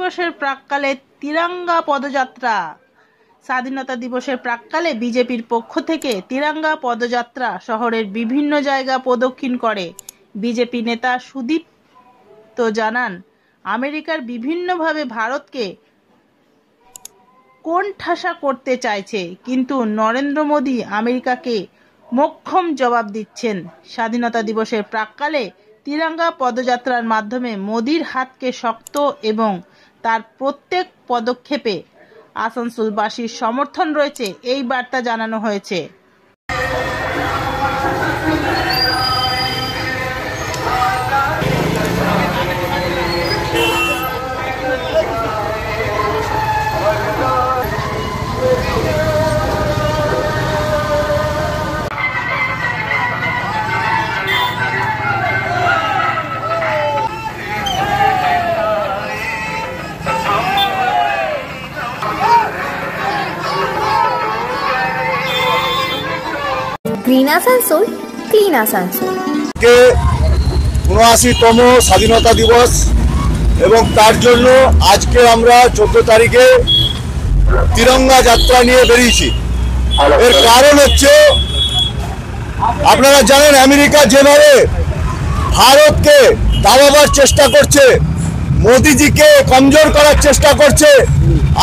দিবসের প্রাক্কালে তিরঙ্গা পদযাত্রা। স্বাধীনতা দিবসের প্রাক্কালে বিজেপির পক্ষ থেকে তিরঙ্গা পদযাত্রা শহরের বিভিন্ন জায়গা প্রদক্ষিণ করে। বিজেপি নেতা সুদীপ্ত জানান, আমেরিকার বিভিন্নভাবে ভারতকে কোণঠাসা করতে চাইছে, কিন্তু নরেন্দ্র মোদী আমেরিকাকে মোক্ষম জবাব দিচ্ছেন। স্বাধীনতা দিবসের প্রাক্কালে তিরঙ্গা পদযাত্রার মাধ্যমে মোদীর হাতকে শক্ত এবং তার প্রত্যেক পদক্ষেপে আসানসোলবাসীর সমর্থন রয়েছে, এই বার্তা জানানো হয়েছে। Green Asansol, clean Asansol. ৭৯তম স্বাধীনতা দিবস এবং তার জন্য আজকে আমরা 14 তারিখে তিরঙ্গা যাত্রা নিয়ে বেরিয়েছি। এর কারণ হচ্ছে, আপনারা জানেন আমেরিকা যেভাবে ভারতকে দাবাবার চেষ্টা করছে, মোদিজিকে কমজোর করার চেষ্টা করছে,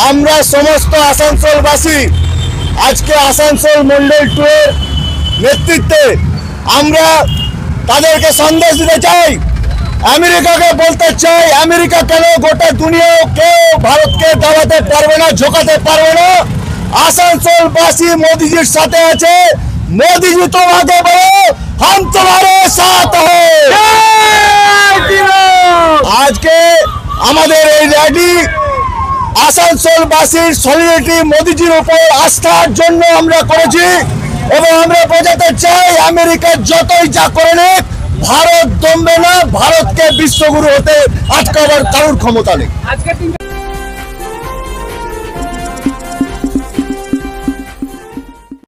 আমরা সমস্ত আসানসোলবাসী আজকে আসানসোল মন্ডল 2 এর নেতৃত্বে আমরা তাদেরকে সন্দেশ দিতে চাই, আমেরিকাকে বলতে চাই, আমেরিকা কেন গোটা দুনিয়াও কেউ ভারতকে দাবাতে পারবে না, ঝোঁকাতে পারবে না। আসানসোলবাসী মোদিজির সাথে আছে, মোদিজি তোমাকে বলো হাম তোমারে সাথ হ্যায়। আজকে আমাদের এই র্যালি আসানসোলবাসীর সলিডারিটি, মোদিজির উপর আস্থার জন্য আমরা করেছি এবং আমরা বোঝাতে চাই আমেরিকা যতই যা করে নিক, ভারত দমবে না, ভারতকে বিশ্বগুরু হতে আটকাবার কারোর ক্ষমতা নেই।